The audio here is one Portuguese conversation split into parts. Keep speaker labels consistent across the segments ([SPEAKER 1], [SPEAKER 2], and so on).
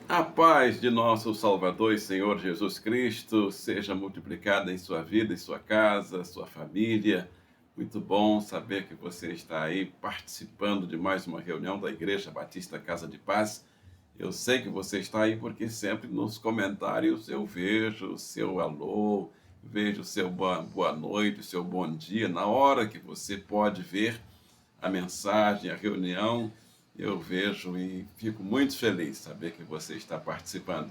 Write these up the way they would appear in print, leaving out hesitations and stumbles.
[SPEAKER 1] A paz de nosso Salvador e Senhor Jesus Cristo seja multiplicada em sua vida, em sua casa, sua família. Muito bom saber que você está aí participando de mais uma reunião da Igreja Batista Casa de Paz. Eu sei que você está aí porque sempre nos comentários eu vejo o seu alô, vejo o seu boa noite, o seu bom dia, na hora que você pode ver a mensagem, a reunião, eu vejo e fico muito feliz saber que você está participando.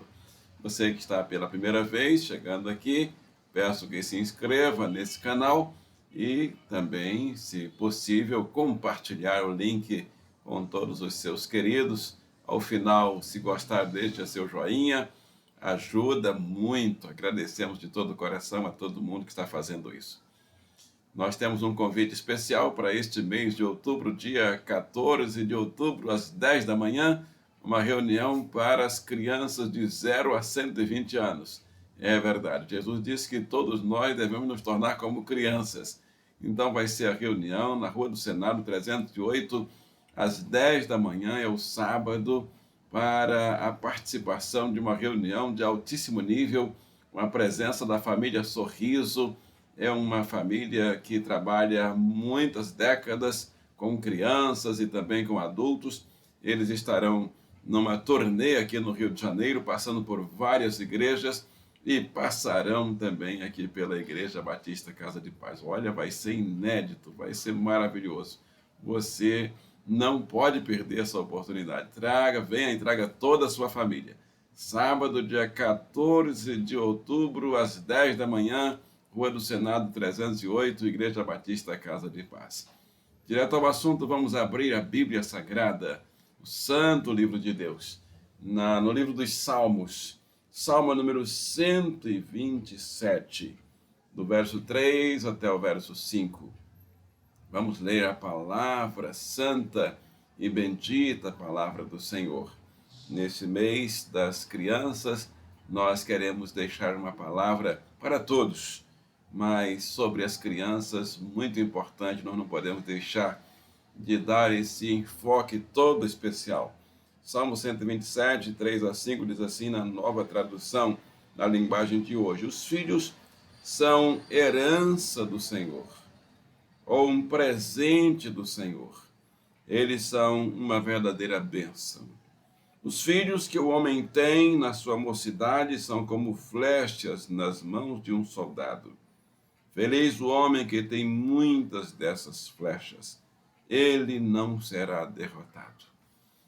[SPEAKER 1] Você que está pela primeira vez chegando aqui, peço que se inscreva nesse canal e também, se possível, compartilhar o link com todos os seus queridos. Ao final, se gostar, deixe seu joinha, ajuda muito. Agradecemos de todo o coração a todo mundo que está fazendo isso. Nós temos um convite especial para este mês de outubro, dia 14 de outubro, às 10 da manhã, uma reunião para as crianças de 0 a 120 anos. É verdade, Jesus disse que todos nós devemos nos tornar como crianças. Então vai ser a reunião na Rua do Senado 308, às 10 da manhã, é o sábado, para a participação de uma reunião de altíssimo nível, com a presença da família Sorriso. É uma família que trabalha muitas décadas com crianças e também com adultos. Eles estarão numa turnê aqui no Rio de Janeiro, passando por várias igrejas e passarão também aqui pela Igreja Batista Casa de Paz. Olha, vai ser inédito, vai ser maravilhoso. Você não pode perder essa oportunidade. Venha e traga toda a sua família. Sábado, dia 14 de outubro, às 10 da manhã, Rua do Senado 308, Igreja Batista Casa de Paz. Direto ao assunto, vamos abrir a Bíblia Sagrada, o Santo Livro de Deus, no livro dos Salmos, Salmo número 127, do verso 3 até o verso 5. Vamos ler a palavra santa e bendita palavra do Senhor. Nesse mês das crianças, nós queremos deixar uma palavra para todos, mas sobre as crianças, muito importante, nós não podemos deixar de dar esse enfoque todo especial. Salmo 127, 3 a 5, diz assim na nova tradução, na linguagem de hoje: os filhos são herança do Senhor, ou um presente do Senhor. Eles são uma verdadeira bênção. Os filhos que o homem tem na sua mocidade são como flechas nas mãos de um soldado. Feliz o homem que tem muitas dessas flechas, ele não será derrotado.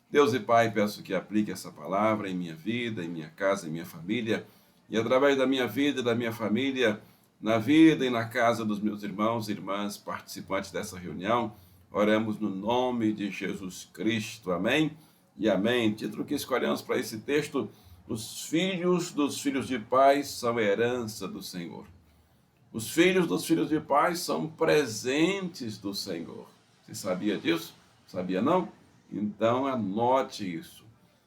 [SPEAKER 1] Deus e Pai, peço que aplique essa palavra em minha vida, em minha casa, em minha família, e através da minha vida e da minha família, na vida e na casa dos meus irmãos e irmãs participantes dessa reunião, oramos no nome de Jesus Cristo. Amém e amém. Título que escolhemos para esse texto: os filhos dos filhos de pais são herança do Senhor. Os filhos dos filhos de pais são presentes do Senhor. Você sabia disso? Sabia não? Então anote isso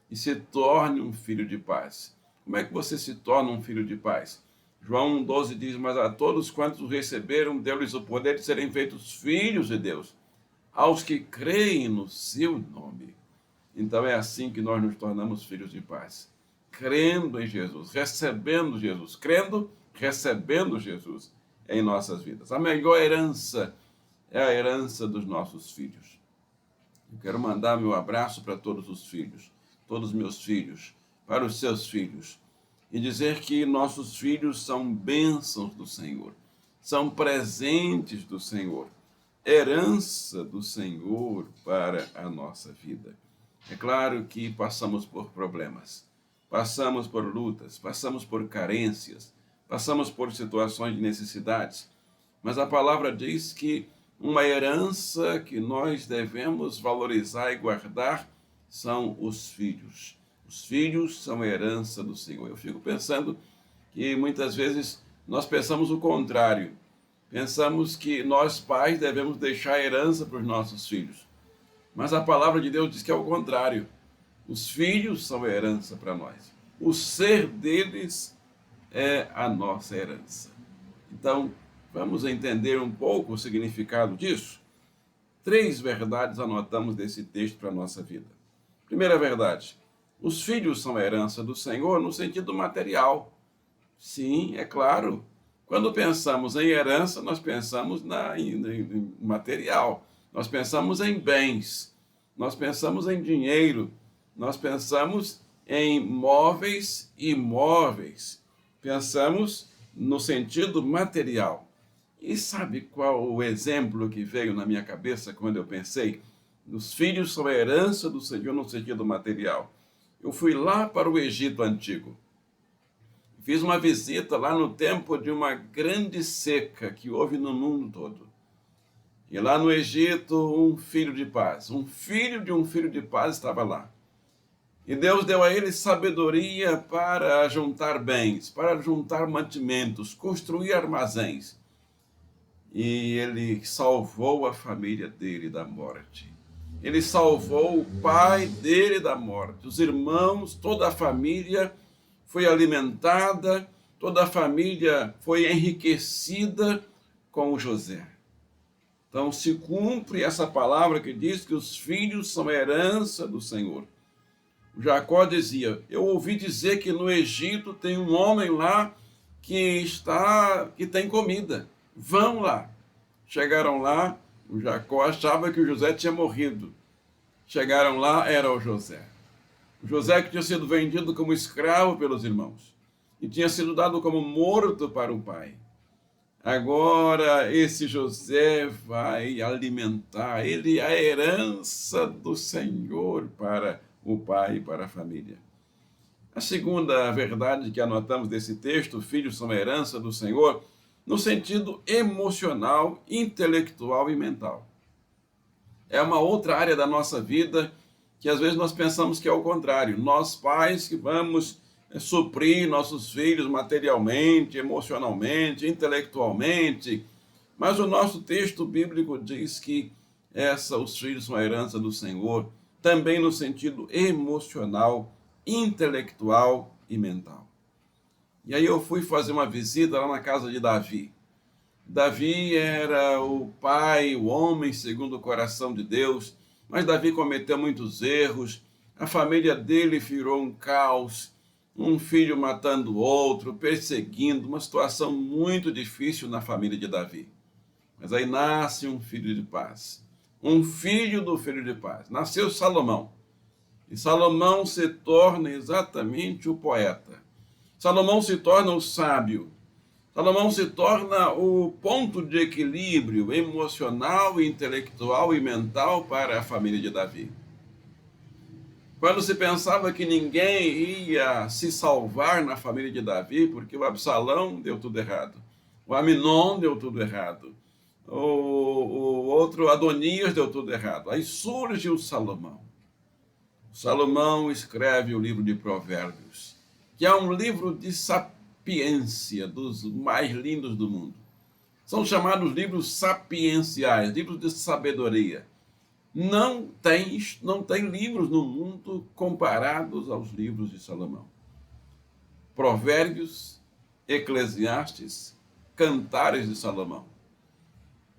[SPEAKER 1] e se torne um filho de paz. Como é que você se torna um filho de paz? João 1,12 diz: mas a todos quantos o receberam, deu-lhes o poder de serem feitos filhos de Deus, aos que creem no seu nome. Então é assim que nós nos tornamos filhos de paz. Crendo em Jesus, recebendo Jesus, crendo, recebendo Jesus em nossas vidas. A melhor herança é a herança dos nossos filhos. Eu quero mandar meu abraço para todos os filhos, todos meus filhos, para os seus filhos, e dizer que nossos filhos são bênçãos do Senhor, são presentes do Senhor, herança do Senhor para a nossa vida. É claro que passamos por problemas, passamos por lutas, passamos por carências, passamos por situações de necessidades, mas a palavra diz que uma herança que nós devemos valorizar e guardar são os filhos. Os filhos são a herança do Senhor. Eu fico pensando que muitas vezes nós pensamos o contrário. Pensamos que nós pais devemos deixar herança para os nossos filhos. Mas a palavra de Deus diz que é o contrário. Os filhos são herança para nós. O ser deles é a nossa herança. Então, vamos entender um pouco o significado disso? 3 verdades anotamos desse texto para a nossa vida. Primeira verdade: Os filhos são a herança do Senhor no sentido material. Sim, é claro. Quando pensamos em herança, nós pensamos em material. Nós pensamos em bens. Nós pensamos em dinheiro. Nós pensamos em móveis e imóveis. Pensamos no sentido material. E sabe qual o exemplo que veio na minha cabeça quando eu pensei? Os filhos são a herança do Senhor no sentido material. Eu fui lá para o Egito Antigo. Fiz uma visita lá no tempo de uma grande seca que houve no mundo todo. E lá no Egito, um filho de paz, um filho de um filho de paz estava lá. E Deus deu a ele sabedoria para juntar bens, para juntar mantimentos, construir armazéns. E ele salvou a família dele da morte. Ele salvou o pai dele da morte. Os irmãos, toda a família foi alimentada, toda a família foi enriquecida com o José. Então se cumpre essa palavra que diz que os filhos são a herança do Senhor. O Jacó dizia: eu ouvi dizer que no Egito tem um homem lá que tem comida. Vão lá. Chegaram lá, o Jacó achava que o José tinha morrido. Chegaram lá, era o José. O José que tinha sido vendido como escravo pelos irmãos e tinha sido dado como morto para o pai. Agora esse José vai alimentar, ele é a herança do Senhor para o pai e para a família. A segunda verdade que anotamos desse texto, filhos são a herança do Senhor, no sentido emocional, intelectual e mental. É uma outra área da nossa vida que às vezes nós pensamos que é o contrário. Nós pais que vamos suprir nossos filhos materialmente, emocionalmente, intelectualmente, mas o nosso texto bíblico diz que os filhos são a herança do Senhor, também no sentido emocional, intelectual e mental. E aí eu fui fazer uma visita lá na casa de Davi. Davi era o pai, o homem segundo o coração de Deus, mas Davi cometeu muitos erros, a família dele virou um caos, um filho matando o outro, perseguindo, uma situação muito difícil na família de Davi. Mas aí nasce um filho de paz, um filho do filho de paz. Nasceu Salomão, e Salomão se torna exatamente o poeta. Salomão se torna o sábio. Salomão se torna o ponto de equilíbrio emocional, intelectual e mental para a família de Davi. Quando se pensava que ninguém ia se salvar na família de Davi, porque o Absalão deu tudo errado, o Aminon deu tudo errado, o outro Adonias deu tudo errado, aí surge o Salomão. Salomão escreve o livro de Provérbios, que é um livro de sapiência, dos mais lindos do mundo. São chamados livros sapienciais, livros de sabedoria. Não tem livros no mundo comparados aos livros de Salomão. Provérbios, Eclesiastes, Cantares de Salomão.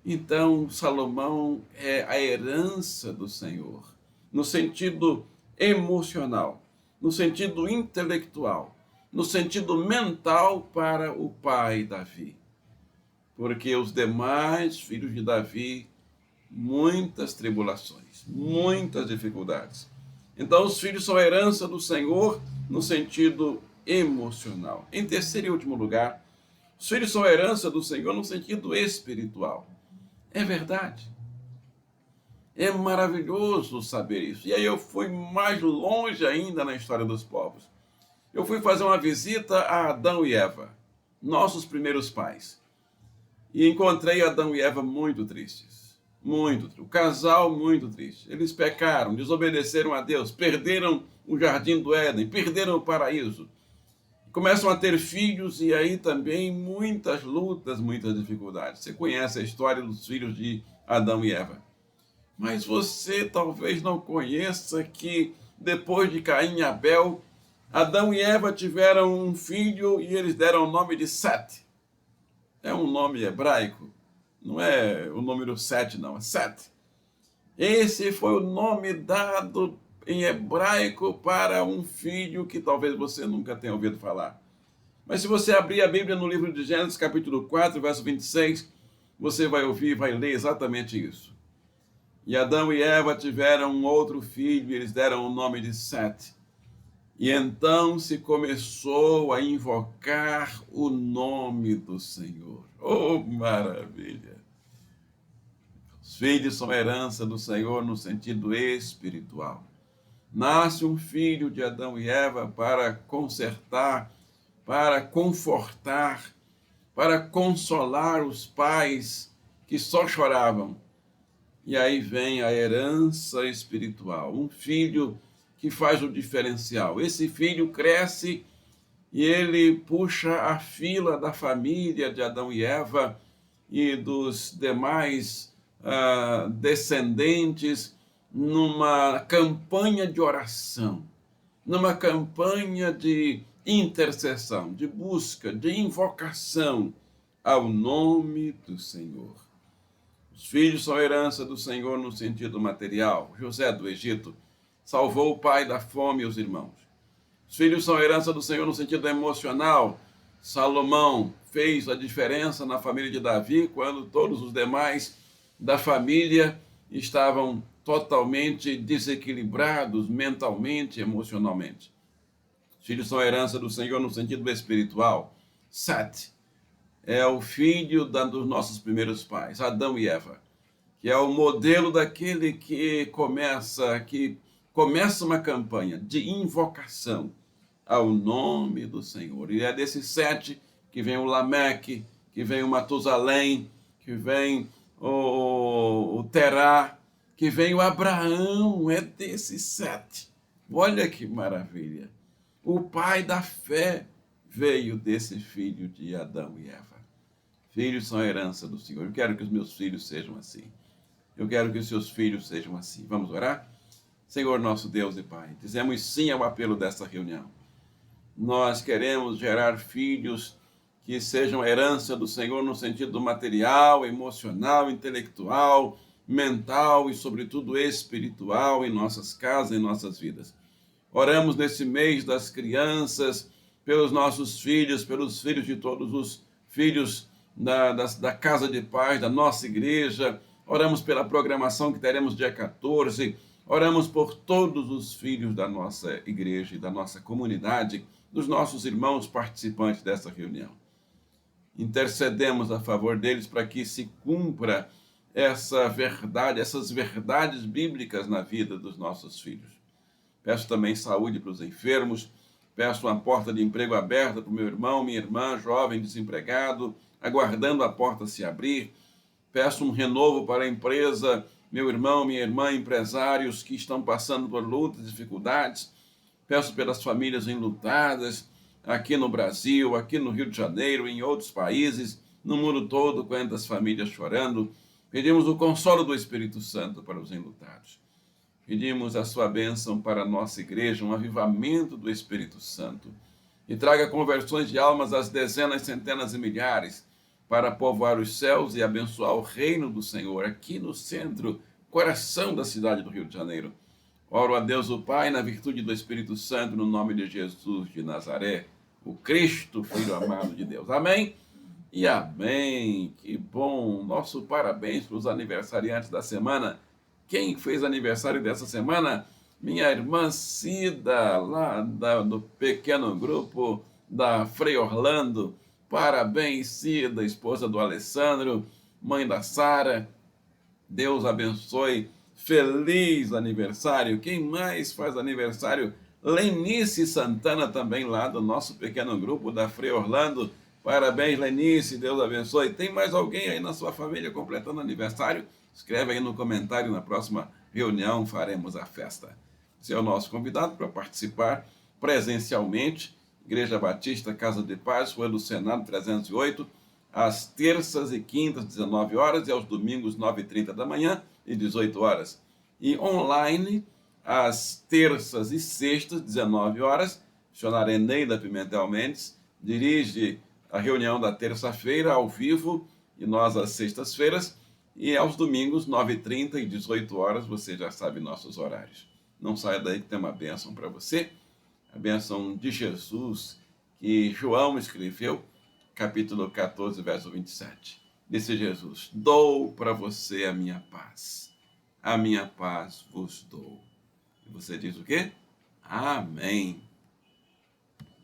[SPEAKER 1] Então, Salomão é a herança do Senhor, no sentido emocional, no sentido intelectual, no sentido mental para o pai Davi. Porque os demais filhos de Davi, muitas tribulações, muitas dificuldades. Então, os filhos são a herança do Senhor no sentido emocional. Em terceiro e último lugar, os filhos são a herança do Senhor no sentido espiritual. É verdade. É maravilhoso saber isso. E aí eu fui mais longe ainda na história dos povos. Eu fui fazer uma visita a Adão e Eva, nossos primeiros pais. E encontrei Adão e Eva muito tristes. Muito tristes. O casal muito triste. Eles pecaram, desobedeceram a Deus, perderam o jardim do Éden, perderam o paraíso. Começam a ter filhos e aí também muitas lutas, muitas dificuldades. Você conhece a história dos filhos de Adão e Eva. Mas você talvez não conheça que depois de Caim e Abel, Adão e Eva tiveram um filho e eles deram o nome de Sete. É um nome hebraico, não é o número 7 não, é Sete. Esse foi o nome dado em hebraico para um filho que talvez você nunca tenha ouvido falar. Mas se você abrir a Bíblia no livro de Gênesis, capítulo 4, verso 26, você vai ouvir, vai ler exatamente isso. E Adão e Eva tiveram um outro filho, e eles deram o nome de Sete. E então se começou a invocar o nome do Senhor. Oh, maravilha! Os filhos são herança do Senhor no sentido espiritual. Nasce um filho de Adão e Eva para consertar, para confortar, para consolar os pais que só choravam. E aí vem a herança espiritual, um filho que faz o diferencial. Esse filho cresce e ele puxa a fila da família de Adão e Eva e dos demais descendentes numa campanha de oração, numa campanha de intercessão, de busca, de invocação ao nome do Senhor. Os filhos são herança do Senhor no sentido material. José do Egito salvou o pai da fome e os irmãos. Os filhos são herança do Senhor no sentido emocional. Salomão fez a diferença na família de Davi quando todos os demais da família estavam totalmente desequilibrados mentalmente, emocionalmente. Os filhos são herança do Senhor no sentido espiritual. Sete é o filho dos nossos primeiros pais, Adão e Eva, que é o modelo daquele que começa uma campanha de invocação ao nome do Senhor. E é desses sete que vem o Lameque, que vem o Matusalém, que vem o Terá, que vem o Abraão, é desses sete. Olha que maravilha! O pai da fé veio desse filho de Adão e Eva. Filhos são a herança do Senhor. Eu quero que os meus filhos sejam assim. Eu quero que os seus filhos sejam assim. Vamos orar? Senhor nosso Deus e Pai, dizemos sim ao apelo desta reunião. Nós queremos gerar filhos que sejam herança do Senhor no sentido material, emocional, intelectual, mental e, sobretudo, espiritual em nossas casas, em nossas vidas. Oramos nesse mês das crianças, pelos nossos filhos, pelos filhos de todos os filhos da Casa de Paz, da nossa igreja. Oramos pela programação que teremos dia 14. Oramos por todos os filhos da nossa igreja e da nossa comunidade, dos nossos irmãos participantes dessa reunião. Intercedemos a favor deles para que se cumpra essa verdade, essas verdades bíblicas na vida dos nossos filhos. Peço também saúde para os enfermos, peço uma porta de emprego aberta para o meu irmão, minha irmã, jovem desempregado, aguardando a porta se abrir. Peço um renovo para a empresa, meu irmão, minha irmã, empresários que estão passando por lutas, dificuldades. Peço pelas famílias enlutadas, aqui no Brasil, aqui no Rio de Janeiro, em outros países, no mundo todo, quantas famílias chorando. Pedimos o consolo do Espírito Santo para os enlutados. Pedimos a sua bênção para a nossa igreja, um avivamento do Espírito Santo. E traga conversões de almas às dezenas, centenas e milhares, para povoar os céus e abençoar o reino do Senhor, aqui no centro, coração da cidade do Rio de Janeiro. Oro a Deus o Pai, na virtude do Espírito Santo, no nome de Jesus de Nazaré, o Cristo, Filho amado de Deus. Amém? E amém. Que bom. Nosso parabéns para os aniversariantes da semana. Quem fez aniversário dessa semana? Minha irmã Cida, lá do pequeno grupo da Frei Orlando. Parabéns, Cida, esposa do Alessandro, mãe da Sara. Deus abençoe. Feliz aniversário. Quem mais faz aniversário? Lenice Santana, também lá do nosso pequeno grupo da Frei Orlando. Parabéns, Lenice, Deus abençoe. Tem mais alguém aí na sua família completando aniversário? Escreve aí no comentário, na próxima reunião faremos a festa. Você é o nosso convidado para participar presencialmente. Igreja Batista, Casa de Paz, Rua do Senado 308, às terças e quintas, 19 horas, e aos domingos, 9h30 da manhã e 18 horas. E online, às terças e sextas, 19 horas, missionária Eneida Pimentel Mendes dirige a reunião da terça-feira ao vivo, e nós às sextas-feiras, e aos domingos, 9h30 e 18 horas, você já sabe nossos horários. Não saia daí que tem uma bênção para você. A bênção de Jesus que João escreveu, capítulo 14, verso 27. Disse Jesus: dou para você a minha paz vos dou. E você diz o quê? Amém.